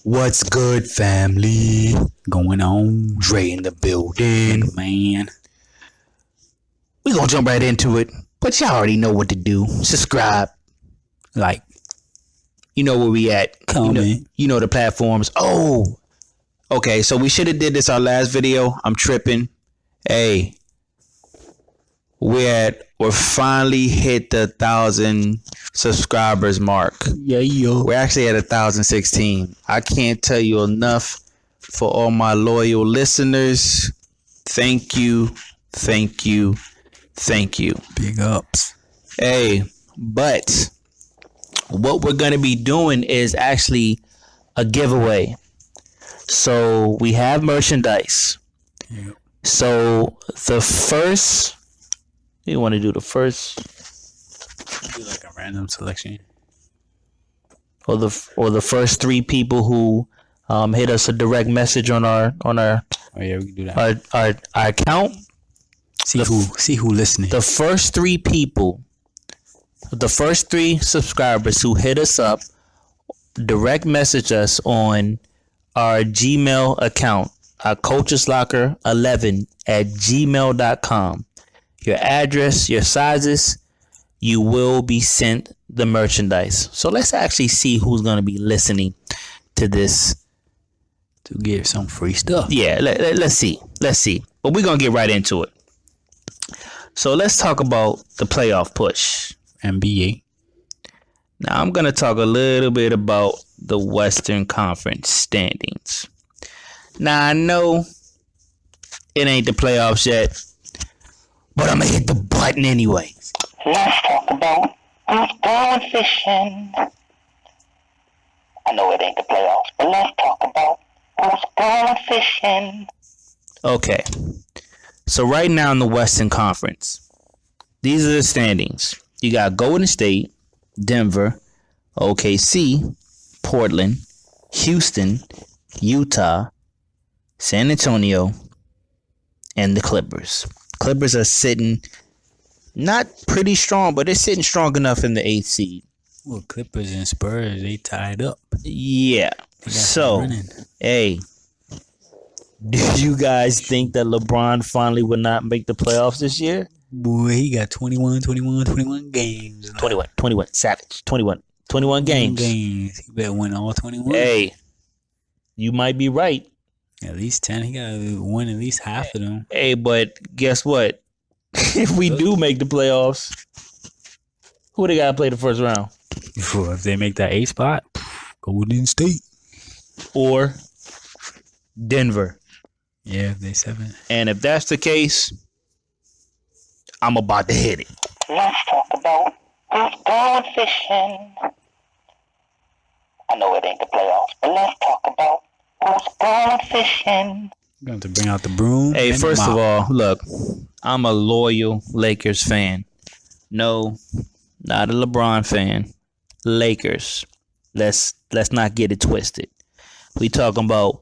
What's good, family? Going on? Dre in the building, man. We gonna jump right into it, but y'all already know what to do. Subscribe, like, you know where we at. Comment. You know the platforms. Oh, okay. So we should have did this our last video. I'm tripping. Hey, we're finally hit the 1,000 subscribers mark. Yeah, yo. We're actually at 1,016. I can't tell you enough for all my loyal listeners. Thank you. Big ups. Hey, but what we're going to be doing is actually a giveaway. So we have merchandise. Yep. So the first, you want to do the first, Do like a random selection. or the first 3 people who hit us a direct message on our Oh yeah, we can do that. our account. See who listening. The first 3 people, the first 3 subscribers who hit us up, direct message us on our Gmail account, our coacheslocker11@gmail.com. Your address, your sizes, you will be sent the merchandise. So let's actually see who's going to be listening to this. To get some free stuff. Yeah, let's see. But we're going to get right into it. So let's talk about the playoff push. NBA. Now I'm going to talk a little bit about the Western Conference standings. Now I know it ain't the playoffs yet, but I'm going to hit the button anyway. Let's talk about who's going fishing. I know it ain't the playoffs, but let's talk about who's going fishing. Okay. So right now in the Western Conference, these are the standings. You got Golden State, Denver, OKC, Portland, Houston, Utah, San Antonio, and the Clippers. Clippers are sitting not pretty strong, but they're sitting strong enough in the 8th seed. Well, Clippers and Spurs, they tied up. Yeah. They got So, running. hey, do you guys think that LeBron finally would not make the playoffs this year? Boy, he got 21 games. 21, savage. 21 games. He better win all 21. Hey, you might be right. At least 10. He got to win at least half of them. Hey, but guess what? If we do make the playoffs, who they got to play the first round? If they make that 8 spot, Golden State. Or Denver. Yeah, if they 7. And if that's the case, I'm about to hit it. Let's talk about who's going fishing. I know it ain't the playoffs, but let's talk about who's going fishing. You're going to have to bring out the broom. Hey, and first the of mop. all, look, I'm a loyal Lakers fan. No, not a LeBron fan. Lakers. Let's not get it twisted. We talking about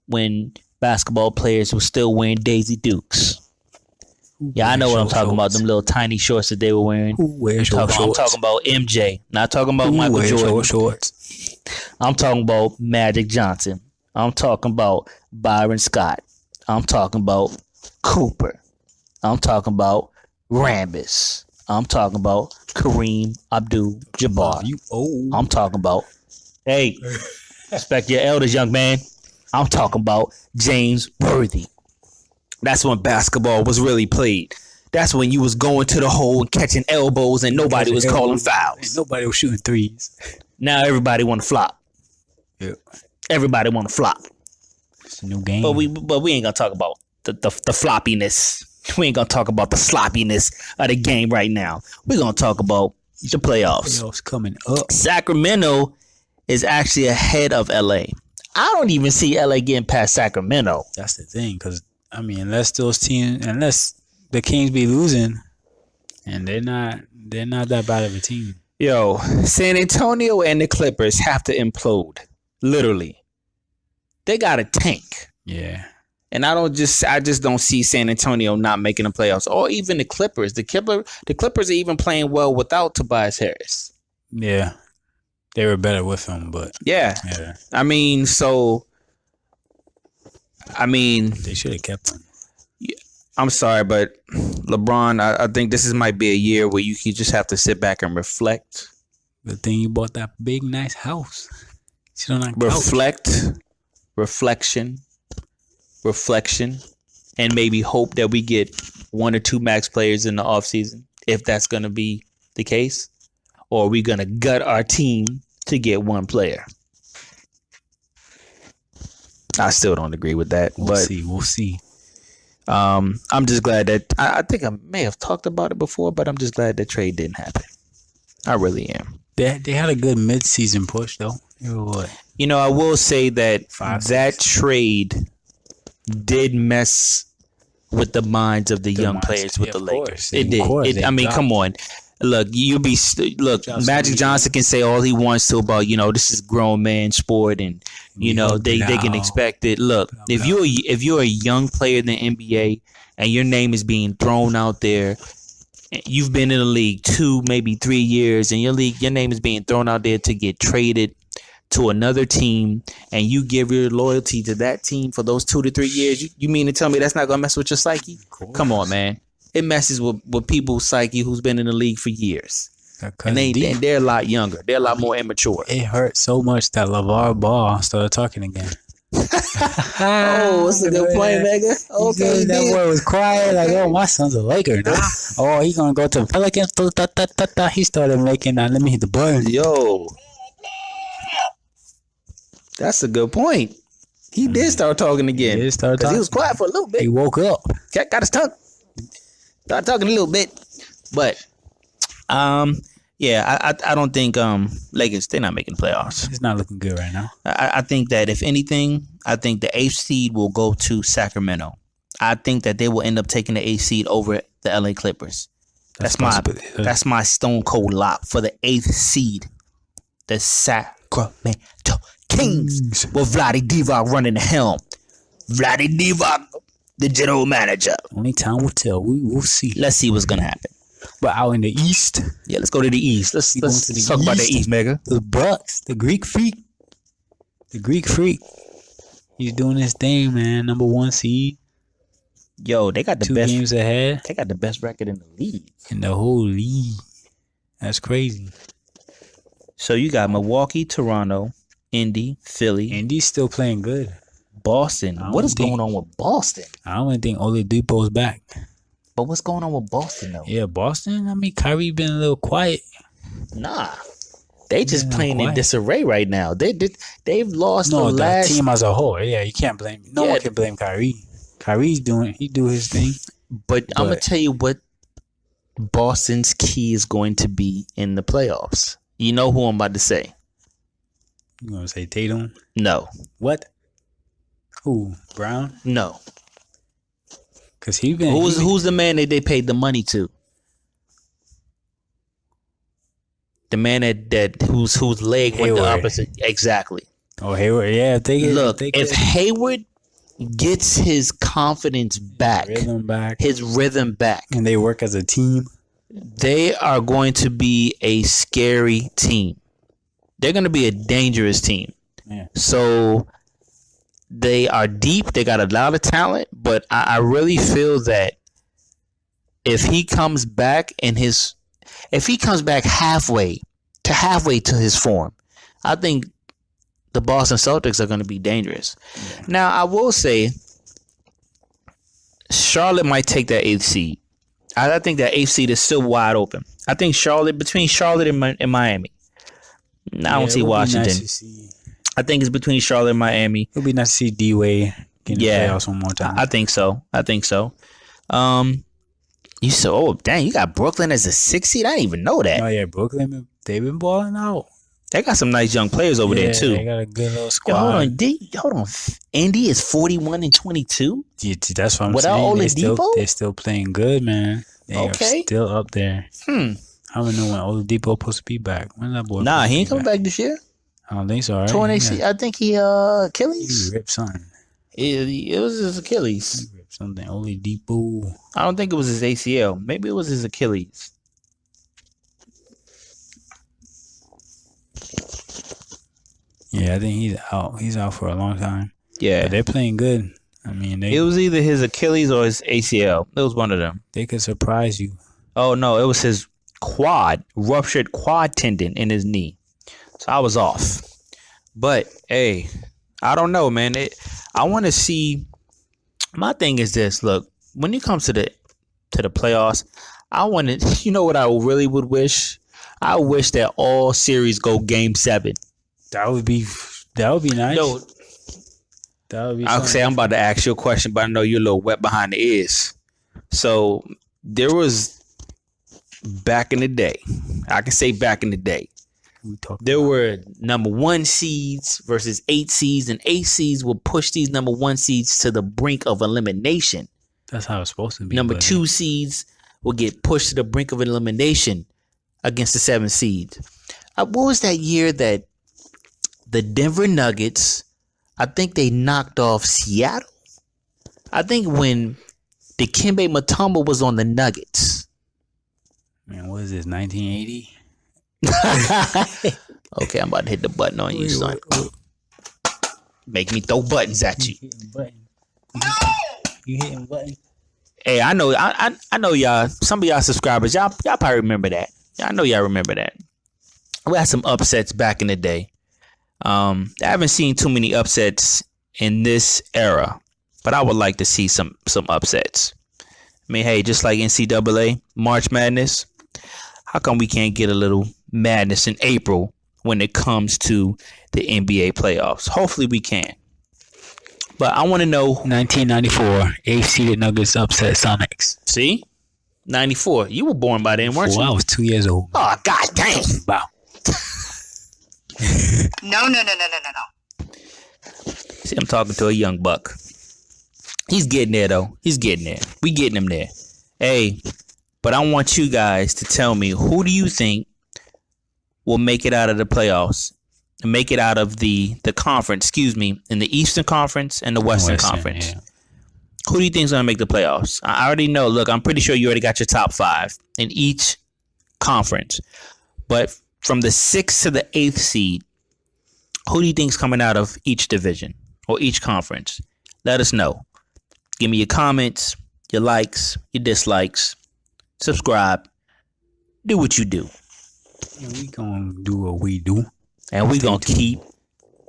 when basketball players were still wearing Daisy Dukes. Yeah, I know what I'm talking about. Them little tiny shorts that they were wearing. Who wears short I'm shorts? talking about MJ. Not talking about Who Michael wears Jordan. short shorts? I'm talking about Magic Johnson. I'm talking about Byron Scott. I'm talking about Cooper. I'm talking about Rambis. I'm talking about Kareem Abdul-Jabbar. You old. I'm talking about, hey, respect your elders, young man. I'm talking about James Worthy. That's when basketball was really played. That's when you was going to the hole and catching elbows and nobody was calling fouls. Nobody was shooting threes. Now everybody want to flop. Yeah. Everybody want to flop. It's a new game. But we ain't gonna talk about the floppiness. We ain't gonna talk about the sloppiness of the game right now. We're gonna talk about the playoffs. Playoffs coming up. Sacramento is actually ahead of LA. I don't even see LA getting past Sacramento. That's the thing, because I mean, unless the Kings be losing, and they're not that bad of a team. Yo, San Antonio and the Clippers have to implode. Literally. They got a tank. Yeah. And I just don't see San Antonio not making the playoffs, or even the Clippers. The Clippers are even playing well without Tobias Harris. Yeah. They were better with him, but Yeah. yeah, I mean, they should have kept him. I'm sorry, but LeBron, I think this might be a year where you just have to sit back and reflect. Good thing you bought that big, nice house. Sit on that couch. Reflection, and maybe hope that we get 1 or 2 max players in the offseason, if that's going to be the case. Or are we going to gut our team to get 1 player? I still don't agree with that. We'll see. I'm just glad that I think I may have talked about it before, but I'm just glad that trade didn't happen. I really am. They had a good mid-season push though. They were what? You know, I will say that 5, that trade did mess with the minds of the young players with the Lakers. It did. I mean, come on. Look, Magic Johnson can say all he wants to about, this is grown man sport, and they can expect it. Look, if you're a young player in the NBA and your name is being thrown out there, you've been in the league 2, maybe 3 years, and your name is being thrown out there to get traded to another team, and you give your loyalty to that team for those 2 to 3 years, you mean to tell me that's not gonna mess with your psyche? Come on, man. It messes with people's psyche who's been in the league for years. And they're a lot younger. They're a lot more immature. It hurt so much that LeVar Ball started talking again. Oh, that's a good point, Mega. Okay, that boy was quiet. Like, oh, my son's a Laker now. Oh, he's gonna go to the Pelicans. He started making. Let me hit the button. Yo, that's a good point. He did start talking again. He was quiet for a little bit. He woke up. Got his tongue. Started talking a little bit, but I don't think Lakers, they're not making playoffs. It's not looking good right now. I think that if anything, I think the 8th seed will go to Sacramento. I think that they will end up taking the 8th seed over the LA Clippers. That's my stone cold lock for the 8th seed. The Sacramento Kings with Vlade Divac running the helm. Vlade Divac, the general manager. Only time will tell. We'll see. Let's see what's gonna happen. But out in the East, yeah, let's go to the East. Let's talk about the East, Mega. The Bucks, the Greek Freak. He's doing his thing, man. Number 1 seed. Yo, they got the 2 best games ahead. They got the best record in the league. In the whole league. That's crazy. So you got Milwaukee, Toronto, Indy, Philly. Indy's still playing good. Boston. What is going on with Boston? I don't even think Oladipo's back. But what's going on with Boston, though? Yeah, Boston, I mean, Kyrie been a little quiet. Nah. They just playing in disarray right now. They've lost the last... No, the team as a whole. Yeah, you can't blame... No one can blame Kyrie. Kyrie's he do his thing. But I'm going to tell you what Boston's key is going to be in the playoffs. You know who I'm about to say. You going to say Tatum? No. What? Who? Brown? No. Because he been... Who's the man that they paid the money to? The man whose leg went the opposite. Exactly. Oh, Hayward. Yeah, if Hayward gets his confidence back, his rhythm back, and they work as a team, they are going to be a scary team. They're going to be a dangerous team. Yeah. So they are deep. They got a lot of talent, but I really feel that if he comes back halfway to his form, I think the Boston Celtics are going to be dangerous. Yeah. Now, I will say Charlotte might take that 8th seed. I think that 8th seed is still wide open. I think between Charlotte and Miami. I don't see Washington. Nice, I think it's between Charlotte and Miami. It would be nice to see D-Wade get in the playoffs one more time. I think so. You said, oh, dang, you got Brooklyn as a 6th seed? I didn't even know that. Oh, yeah, Brooklyn, they've been balling out. They got some nice young players over there, too. They got a good little squad. Yo, hold on. Indy is 41-22? Yeah, that's what I'm saying. They're still playing good, man. They are still up there. I don't know when Oladipo supposed to be back. When's that boy? Nah, he ain't coming back this year. I don't think so, right? Torn ACL. I think he Achilles. He ripped something. It was his Achilles. He ripped something. Oladipo. I don't think it was his ACL. Maybe it was his Achilles. Yeah, I think he's out. He's out for a long time. Yeah. But they're playing good. I mean, it was either his Achilles or his ACL. It was one of them. They could surprise you. Oh, no. It was his ruptured quad tendon in his knee. So I was off. But, hey, I don't know, man. I want to see. My thing is this. Look, when it comes to the playoffs, I want to. You know what I really would wish? I wish that all series go Game 7. That would be nice. No, that would be. I'll say I'm about to ask you a question, but I know you're a little wet behind the ears. So there was back in the day. I can say back in the day. There were number 1 seeds versus 8 seeds, and 8 seeds will push these number 1 seeds to the brink of elimination. That's how it's supposed to be. Number 2 seeds will get pushed to the brink of elimination against the 7 seeds. What was that year that the Denver Nuggets, I think they knocked off Seattle? I think when Dikembe Mutombo was on the Nuggets. Man, what is this, 1980? Okay, I'm about to hit the button on you, son. Make me throw buttons at you. You hitting buttons? Hey, I know y'all. Some of y'all subscribers, y'all probably remember that. I know y'all remember that. We had some upsets back in the day. I haven't seen too many upsets in this era, but I would like to see some upsets. I mean, hey, just like NCAA March Madness, how come we can't get a little madness in April when it comes to the NBA playoffs? Hopefully we can. But I want to know. 1994, 8th seeded Nuggets upset Sonics. See? 94. You were born by then, weren't you? I was 2 years old. Oh, god dang. Wow. No. See, I'm talking to a young buck. He's getting there, though. He's getting there. We getting him there. Hey, but I want you guys to tell me, who do you think will make it out of the playoffs? Make it out of the conference, in the Eastern Conference and the Western Conference. Yeah. Who do you think is going to make the playoffs? I already know. Look, I'm pretty sure you already got your top 5 in each conference. But from the 6th to the 8th seed, who do you think is coming out of each division or each conference? Let us know. Give me your comments, your likes, your dislikes. Subscribe. Do what you do. And we going to do what we do. And we going to keep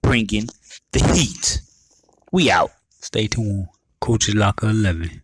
bringing the heat. We out. Stay tuned. Coach's Locker 11.